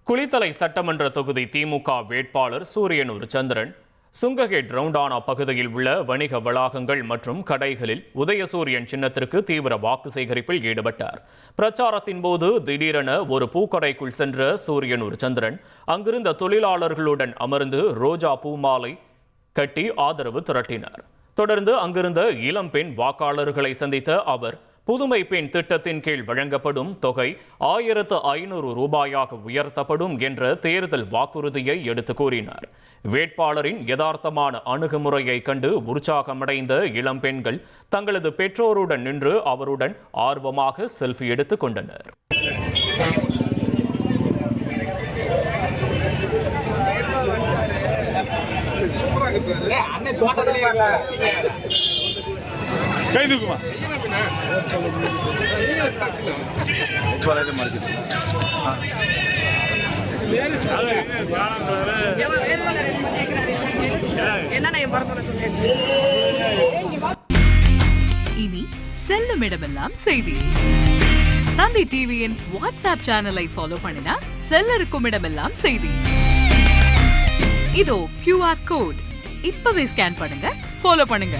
குளித்தலை சட்டமன்ற தொகுதி திமுக வேட்பாளர் சூரியனூர் சந்திரன் சுங்ககேட் ரவுண்டானா பகுதியில் உள்ள வணிக வளாகங்கள் மற்றும் கடைகளில் உதயசூரியன் சின்னத்திற்கு தீவிர வாக்கு சேகரிப்பில் ஈடுபட்டார். பிரச்சாரத்தின் போது திடீரென ஒரு பூக்கடைக்குள் சென்ற சூரியனூர் சந்திரன் அங்கிருந்த தொழிலாளர்களுடன் அமர்ந்து ரோஜா பூமாலை கட்டி ஆதரவு திரட்டினார். தொடர்ந்து அங்கிருந்த இளம்பெண் வாக்காளர்களை சந்தித்த அவர் புதுமை பெண் திட்டத்தின் கீழ் வழங்கப்படும் தொகை 1500 ரூபாயாக உயர்த்தப்படும் என்ற தேர்தல் வாக்குறுதியை எடுத்து கூறினார். வேட்பாளரின் யதார்த்தமான அணுகுமுறையை கண்டு உற்சாகமடைந்த இளம்பெண்கள் தங்களது பெற்றோருடன் நின்று அவருடன் ஆர்வமாக செல்ஃபி எடுத்துக் கொண்டனர். இனி செல்லும் இடமெல்லாம் செய்தி. தந்தி டிவியின் வாட்ஸ்அப் சேனலை ஃபாலோ பண்ணினா செல்ல இருக்கும் இடமெல்லாம் செய்தி. இதோ QR கோட் இப்பவே ஸ்கேன் பண்ணுங்க, ஃபாலோ பண்ணுங்க.